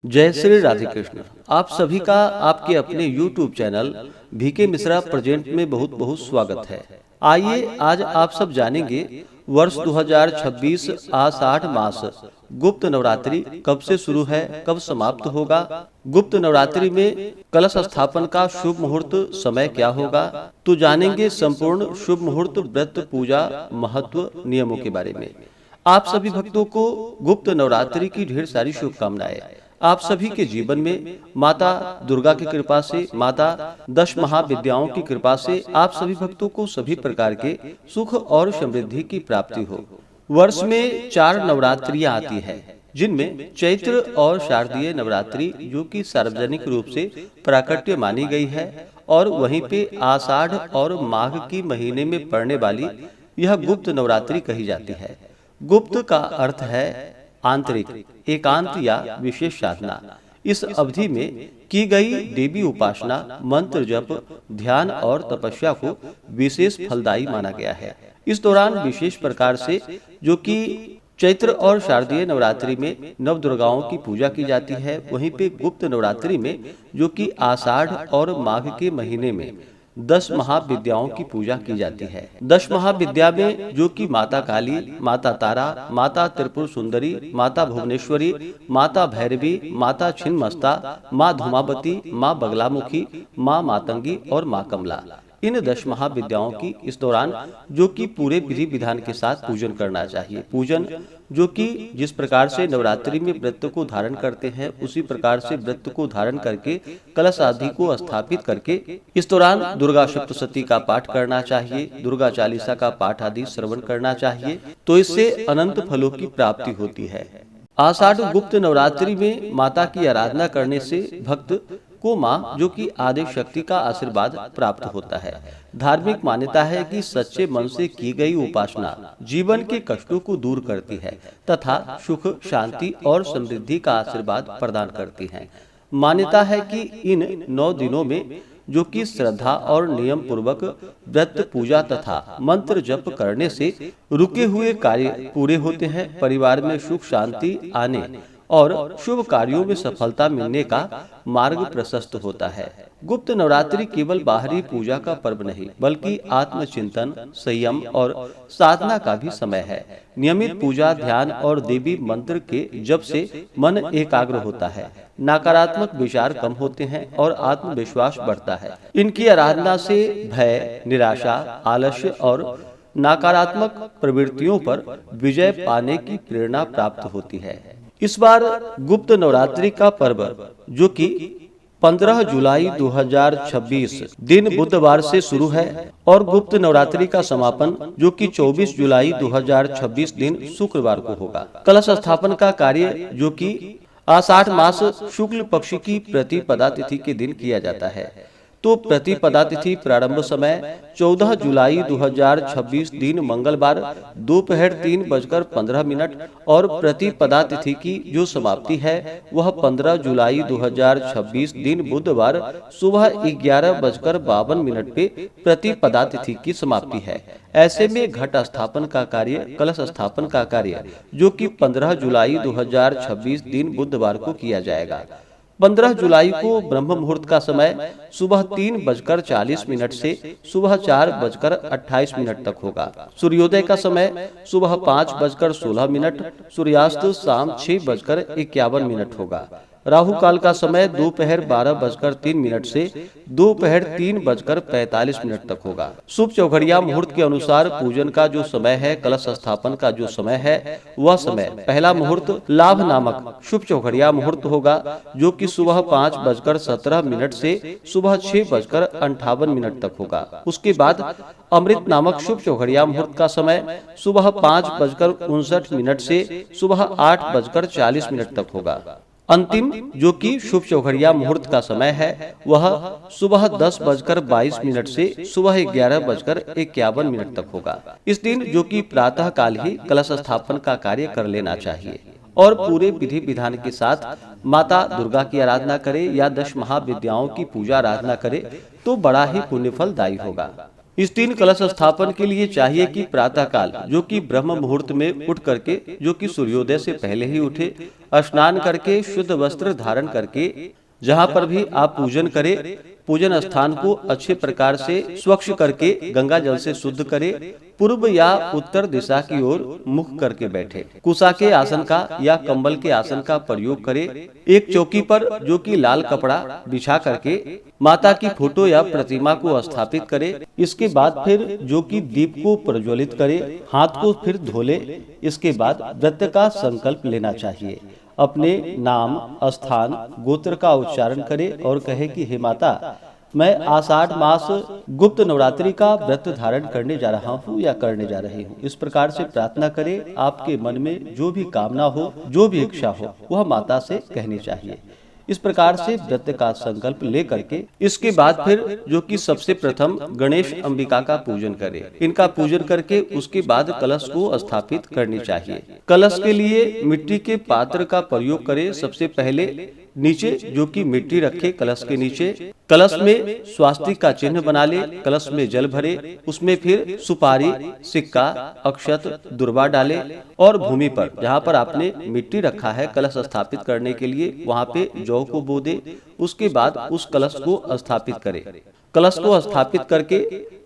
जय श्री राधे कृष्ण। आप सभी का आपके अपने YouTube channel VK Mishra present में बहुत बहुत स्वागत है। आइए आज आप सब जानेंगे वर्ष 2026 आषाढ़ मास गुप्त नवरात्रि कब से शुरू है, कब समाप्त होगा। गुप्त नवरात्रि में कलश स्थापन का शुभ मुहूर्त समय क्या होगा, तो जानेंगे संपूर्ण शुभ मुहूर्त, व्रत, पूजा, महत्व, नियमों के बारे में। आप सभी भक्तों को गुप्त नवरात्रि की ढेर सारी शुभकामनाएं। आप सभी के जीवन में माता दुर्गा की कृपा से, माता दश महाविद्याओं की कृपा से आप सभी भक्तों को सभी प्रकार के सुख और समृद्धि की प्राप्ति हो। वर्ष में 4 नवरात्रियां आती है, जिनमें चैत्र और शारदीय नवरात्रि जो कि सार्वजनिक रूप से प्राकट्य मानी गई है, और वहीं पे आषाढ़ और माघ की महीने में पड़ने वाली यह गुप्त नवरात्रि कही जाती है। गुप्त का अर्थ है आंतरिक, एकांत या विशेष साधना। इस अवधि में की गई देवी उपासना, मंत्र जप, ध्यान और तपस्या को विशेष फलदायी माना गया है। इस दौरान विशेष प्रकार से जो कि चैत्र और शारदीय नवरात्रि में नव दुर्गाओं की पूजा की जाती है, वहीं पे गुप्त नवरात्रि में जो कि आषाढ़ और माघ के महीने में 10 महाविद्याओं की पूजा की जाती है। 10 महाविद्या में जो कि माता काली, माता तारा, माता त्रिपुर सुंदरी, माता भुवनेश्वरी, माता भैरवी, माता छिन्नमस्ता, माँ धूमावती, माँ बगलामुखी, माँ मातंगी और माँ कमला, इन 10 महाविद्याओं की इस दौरान जो कि पूरे विधि विधान के साथ पूजन करना चाहिए। पूजन जो कि जिस प्रकार से नवरात्रि में व्रत को धारण करते हैं, उसी प्रकार से व्रत को धारण करके कलश आदि को स्थापित करके इस दौरान दुर्गा सप्तशती का पाठ करना चाहिए, दुर्गा चालीसा का पाठ आदि श्रवण करना चाहिए, तो इससे अनंत फलों की प्राप्ति होती है। आषाढ़ गुप्त नवरात्रि में माता की आराधना करने से भक्त को माँ जो कि आदि शक्ति का आशीर्वाद प्राप्त होता है। धार्मिक मान्यता है कि सच्चे मन से की गई उपासना जीवन के कष्टों को दूर करती है तथा सुख, शांति और समृद्धि का आशीर्वाद प्रदान करती है। मान्यता है कि इन 9 दिनों में जो कि श्रद्धा और नियम पूर्वक व्रत, पूजा तथा मंत्र जप करने से रुके हुए कार्य पूरे होते हैं, परिवार में सुख शांति आने और शुभ कार्यों में सफलता मिलने का मार्ग प्रशस्त होता है। गुप्त नवरात्रि केवल बाहरी पूजा का पर्व नहीं, बल्कि आत्मचिंतन, संयम और साधना का भी समय है। नियमित पूजा, ध्यान और देवी मंत्र के जप से मन एकाग्र होता है, नकारात्मक विचार कम होते हैं और आत्मविश्वास बढ़ता है। इनकी आराधना से भय, निराशा, आलस्य और नकारात्मक प्रवृत्तियों पर विजय पाने की प्रेरणा प्राप्त होती है। इस बार गुप्त नवरात्रि का पर्व जो कि 15 जुलाई 2026 दिन बुधवार से शुरू है और गुप्त नवरात्रि का समापन जो कि 24 जुलाई 2026 दिन शुक्रवार को होगा। कलश स्थापन का कार्य जो कि आषाढ़ मास शुक्ल पक्ष की प्रतिपदा तिथि के दिन किया जाता है, तो प्रतिपदा तिथि प्रारंभ समय 14 जुलाई 2026 दिन मंगलवार दोपहर 3:15 और प्रतिपदा तिथि की जो समाप्ति है वह 15 जुलाई 2026 दिन बुधवार सुबह 11:52 पे प्रतिपदा तिथि की समाप्ति है। ऐसे में घट स्थापन का कार्य, कलश स्थापन का कार्य जो कि 15 जुलाई 2026 दिन बुधवार को किया जाएगा। 15 जुलाई को ब्रह्म मुहूर्त का समय सुबह 3:40 से सुबह 4:28 तक होगा। सूर्योदय का समय सुबह 5:16, सूर्यास्त शाम 6:51 होगा। राहु काल का समय दोपहर 12:03 से दोपहर 3:45 तक होगा। शुभ चौघड़िया मुहूर्त के अनुसार पूजन का जो समय है, कलश स्थापन का जो समय है, वह समय पहला मुहूर्त लाभ नामक शुभ चौघड़िया मुहूर्त होगा जो कि सुबह 5:17 से सुबह 6:58 तक होगा। उसके बाद अमृत नामक शुभ चौघड़िया मुहूर्त का समय सुबह 5:59 से सुबह 8:40 तक होगा। अंतिम जो कि शुभ चौघड़िया मुहूर्त का समय है वह सुबह 10:22 से सुबह 11:51 तक होगा। इस दिन जो कि प्रातः काल ही कलश स्थापन का कार्य कर लेना चाहिए और पूरे विधि विधान के साथ माता दुर्गा की आराधना करे या 10 महाविद्याओं की पूजा आराधना करे तो बड़ा ही पुण्य फलदायी होगा। इस 3 कलश स्थापन के लिए चाहिए कि प्रातः काल जो कि ब्रह्म मुहूर्त में उठ करके, जो कि सूर्योदय से पहले ही उठे, स्नान करके शुद्ध वस्त्र धारण करके जहाँ पर भी आप पूजन करें, पूजन स्थान को अच्छे प्रकार से स्वच्छ करके गंगा जल से शुद्ध करें, पूर्व या उत्तर दिशा की ओर मुख करके बैठे, कुशा के आसन का या कंबल के आसन का प्रयोग करें। एक चौकी पर जो कि लाल कपड़ा बिछा करके माता की फोटो या प्रतिमा को स्थापित करें। इसके बाद फिर जो कि दीप को प्रज्वलित करे, हाथ को फिर धो ले। इसके बाद व्रत का संकल्प लेना चाहिए। अपने नाम, स्थान, गोत्र का उच्चारण करे और कहे कि हे माता, मैं आषाढ़ मास गुप्त नवरात्रि का व्रत धारण करने जा रहा हूँ या करने जा रही हूँ। इस प्रकार से प्रार्थना करें। आपके मन में जो भी कामना हो, जो भी इच्छा हो, वह माता से कहनी चाहिए। इस प्रकार से व्रत का संकल्प ले करके इसके बाद फिर जो कि सबसे प्रथम गणेश अंबिका का पूजन करें। इनका पूजन करके उसके बाद कलश को स्थापित करनी चाहिए। कलश के लिए मिट्टी के पात्र का प्रयोग करें। सबसे पहले नीचे जो कि मिट्टी रखे कलश के नीचे, कलश में स्वास्तिक का चिन्ह बना ले, कलश में जल भरे, उसमें फिर सुपारी, सिक्का, अक्षत, दुर्वा डाले और भूमि पर जहाँ पर आपने मिट्टी रखा है कलश स्थापित करने के लिए, वहाँ पे जौ को बो दे। उसके बाद उस कलश को स्थापित करे। कलश को स्थापित करके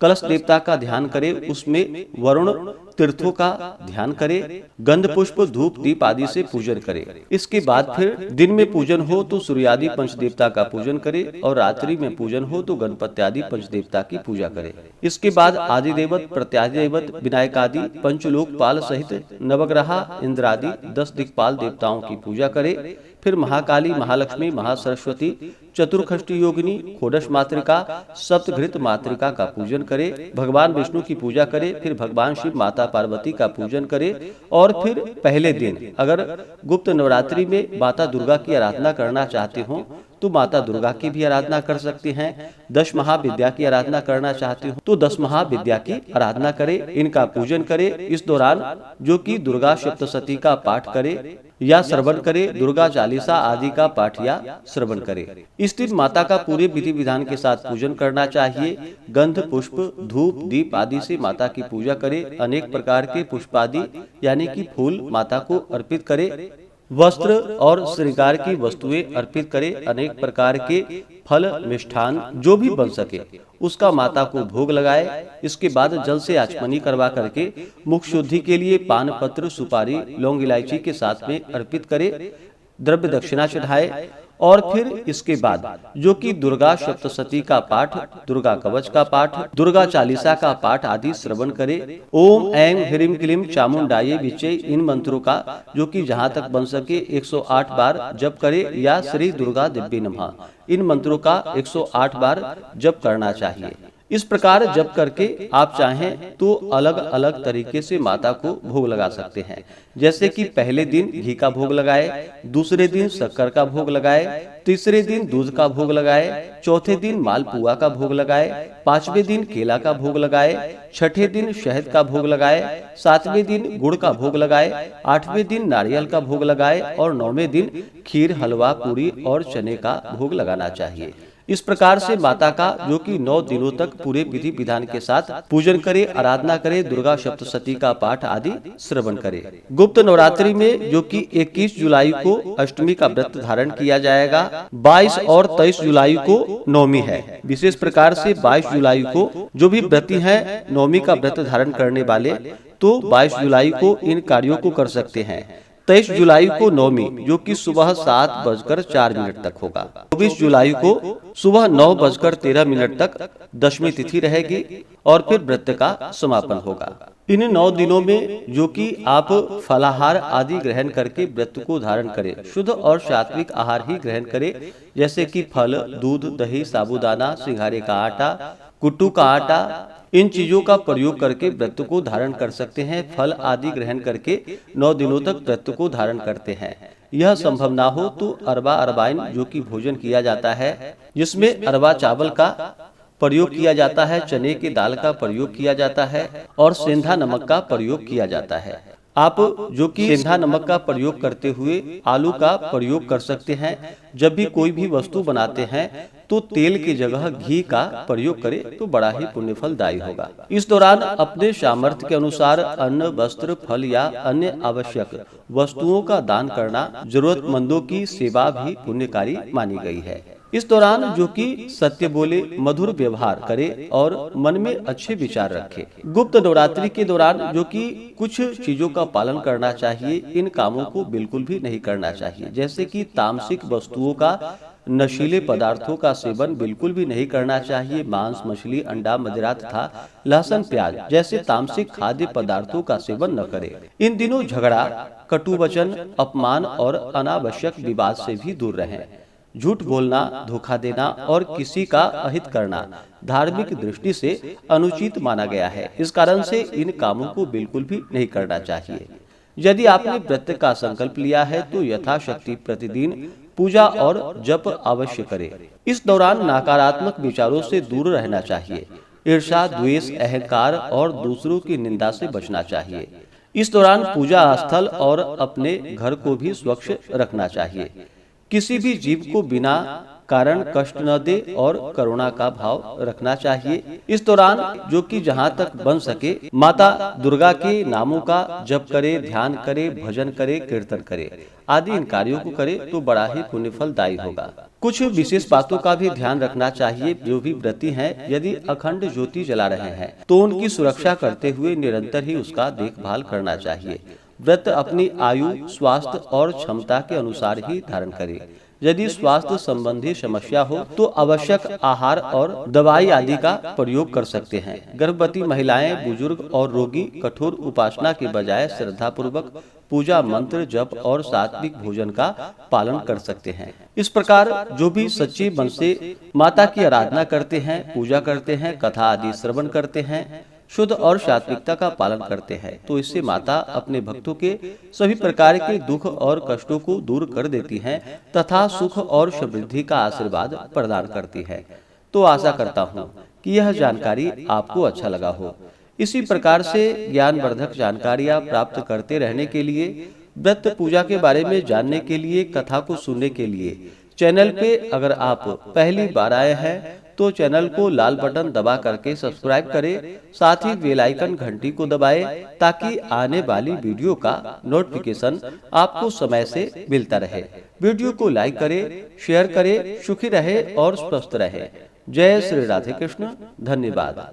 कलश देवता का ध्यान करे, उसमें वरुण तीर्थों का ध्यान करे, गंध पुष्प धूप दीप आदि से पूजन करे। इसके बाद फिर दिन में पूजन हो तो सूर्यादि पंच देवता का पूजन करे और रात्रि में पूजन हो तो गणपति आदि पंच देवता की पूजा करे। इसके बाद आदि देवत, प्रत्यादि देवत, विनायक आदि पंचलोकपाल सहित नवग्रहा, इंद्र आदि 10 दिक्पाल देवताओं की पूजा करे। फिर महाकाली, महालक्ष्मी, महासरस्वती, चतुर्खष्टी योगिनी, खोडश मातृका, सप्तघृत मातृका का पूजन करे। भगवान विष्णु की पूजा करे। फिर भगवान शिव, माता पार्वती का पूजन करे। और फिर पहले दिन अगर गुप्त नवरात्रि में माता दुर्गा की आराधना करना चाहते हो तो माता दुर्गा की भी आराधना कर सकते हैं। 10 महाविद्या की आराधना करना चाहते हो तो 10 महाविद्या की आराधना करे, इनका पूजन करे। इस दौरान जो कि दुर्गा सप्तशती का पाठ करे या श्रवण करे, दुर्गा चालीसा आदि का पाठ या श्रवण करे। इस दिन माता का पूरे विधि विधान के साथ पूजन करना चाहिए। गंध पुष्प धूप दीप आदि से माता की पूजा करे। अनेक प्रकार के पुष्प आदि यानी कि फूल माता को अर्पित करे। वस्त्र और श्रृंगार की वस्तुएं अर्पित करे। अनेक प्रकार के फल मिष्ठान जो भी बन सके उसका माता को भोग लगाए। इसके बाद जल से आचमनी करवा करके मुख शुद्धि के लिए पान पत्र, सुपारी, लौंग, इलायची के साथ में अर्पित करे। द्रव्य दक्षिणा चढ़ाए और फिर इसके बाद जो कि दुर्गा सप्तशती का पाठ, दुर्गा कवच का पाठ, दुर्गा चालीसा का पाठ आदि श्रवण करे। ओम ऐं ह्रीं क्लीं चामुंडाये विचे, इन मंत्रों का जो कि जहाँ तक बन सके 108 बार जप करे या श्री दुर्गा दिव्य नमः, इन मंत्रों का 108 बार जप करना चाहिए। इस प्रकार जप करके आप चाहें तो अलग अलग तरीके से माता को भोग लगा सकते हैं। जैसे कि पहले दिन घी का भोग लगाए, दूसरे दिन शक्कर का भोग लगाए, तीसरे दिन दूध का भोग लगाए, चौथे दिन मालपुआ का भोग लगाए, पांचवें दिन केला का भोग लगाए, छठे दिन शहद का भोग लगाए, सातवें दिन गुड़ का भोग लगाए, आठवें दिन नारियल का भोग लगाए और 9वें दिन खीर, हलवा, पूरी और चने का भोग लगाना चाहिए। इस प्रकार से माता का जो कि 9 दिनों तक पूरे विधि विधान के साथ पूजन करे, आराधना करे, दुर्गा सप्तशती का पाठ आदि श्रवण करे। गुप्त नवरात्रि में जो कि 21 जुलाई को अष्टमी का व्रत धारण किया जाएगा। 22 और 23 जुलाई को नवमी है। विशेष प्रकार से 22 जुलाई को जो भी व्रती हैं नवमी का व्रत धारण करने वाले तो 22 जुलाई को इन कार्यों को कर सकते हैं। 23 जुलाई को नवमी जो कि सुबह 7:04 तक होगा। 24 जुलाई को सुबह 9:13 तक दशमी तिथि रहेगी और फिर व्रत का समापन होगा। इन 9 दिनों में जो कि आप फलाहार आदि ग्रहण करके व्रत को धारण करें। शुद्ध और सात्विक आहार ही ग्रहण करें, जैसे कि फल, दूध, दही, साबूदाना, सिंघारे का आटा, कुट्टू का आटा, इन चीजों का प्रयोग करके व्रत को धारण कर सकते हैं। फल आदि ग्रहण करके 9 दिनों तक व्रत को धारण करते हैं। यह संभव ना हो तो अरबा अरबाइन जो कि भोजन किया जाता है, जिसमें अरबा चावल का प्रयोग किया जाता है, चने की दाल का प्रयोग किया जाता है और सेंधा नमक का प्रयोग किया जाता है। आप जो कि सेंधा नमक का प्रयोग करते हुए आलू का प्रयोग कर सकते हैं। जब भी कोई भी वस्तु बनाते हैं तो तेल की जगह घी का प्रयोग करें तो बड़ा ही पुण्य फलदायी होगा। इस दौरान अपने सामर्थ्य के अनुसार अन्न, वस्त्र, फल या अन्य आवश्यक वस्तुओं का दान करना, जरूरतमंदों की सेवा भी पुण्यकारी मानी गई है। इस दौरान जो कि सत्य बोले, मधुर व्यवहार करे और मन में अच्छे विचार रखे। गुप्त नवरात्रि के दौरान जो कि कुछ चीजों का पालन करना चाहिए, इन कामों को बिल्कुल भी नहीं करना चाहिए। जैसे कि तामसिक वस्तुओं का, नशीले पदार्थों का सेवन बिल्कुल भी नहीं करना चाहिए। मांस, मछली, अंडा, मदिरा तथा लहसुन, प्याज जैसे तामसिक खाद्य पदार्थों का सेवन न करें। इन दिनों झगड़ा, कटु वचन, अपमान और अनावश्यक विवाद से भी दूर रहें। झूठ बोलना, धोखा देना और किसी का अहित करना धार्मिक दृष्टि से अनुचित माना गया है। इस कारण से इन कामों को बिल्कुल भी नहीं करना चाहिए। यदि आपने व्रत का संकल्प लिया है तो यथाशक्ति प्रतिदिन पूजा और जप अवश्य करें। इस दौरान नकारात्मक विचारों से दूर रहना चाहिए। ईर्ष्या, द्वेष, अहंकार और दूसरों की निंदा से बचना चाहिए। इस दौरान पूजा स्थल और अपने घर को भी स्वच्छ रखना चाहिए। किसी भी जीव को बिना कारण कष्ट न दे और करुणा का भाव रखना चाहिए। इस दौरान जो कि जहाँ तक बन सके माता दुर्गा के नामों का जप करे, ध्यान करे, भजन करे, कीर्तन करे आदि इन कार्यों को करे तो बड़ा ही पुण्य फलदायी होगा। कुछ विशेष बातों का भी ध्यान रखना चाहिए। जो भी व्रती हैं, यदि अखंड ज्योति जला रहे हैं तो उनकी सुरक्षा करते हुए निरंतर ही उसका देखभाल करना चाहिए। व्रत अपनी आयु, स्वास्थ्य और क्षमता के अनुसार ही धारण करे। यदि स्वास्थ्य संबंधी समस्या हो तो आवश्यक आहार और दवाई आदि का प्रयोग कर सकते हैं। गर्भवती महिलाएं, बुजुर्ग और रोगी कठोर उपासना के बजाय श्रद्धा पूर्वक पूजा, मंत्र, जप और सात्विक भोजन का पालन कर सकते हैं। इस प्रकार जो भी सच्चे मन से माता की आराधना करते हैं, पूजा करते हैं, कथा आदि श्रवण करते हैं, शुद्ध और सात्विकता का पालन करते हैं तो इससे माता अपने भक्तों के सभी प्रकार के दुख और कष्टों को दूर कर देती हैं तथा सुख और समृद्धि का आशीर्वाद प्रदान करती है। तो आशा करता हूँ कि यह जानकारी आपको अच्छा लगा हो। इसी प्रकार से ज्ञानवर्धक जानकारियाँ प्राप्त करते रहने के लिए, व्रत पूजा के बारे में जानने के लिए, कथा को सुनने के लिए चैनल पे अगर आप पहली बार आए हैं तो चैनल को लाल बटन दबा करके सब्सक्राइब करें। साथ ही बेल आइकन घंटी को दबाएं ताकि आने वाली वीडियो का नोटिफिकेशन आपको समय से मिलता रहे। वीडियो को लाइक करें, शेयर करें। सुखी रहे और स्वस्थ रहे। जय श्री राधे कृष्ण। धन्यवाद।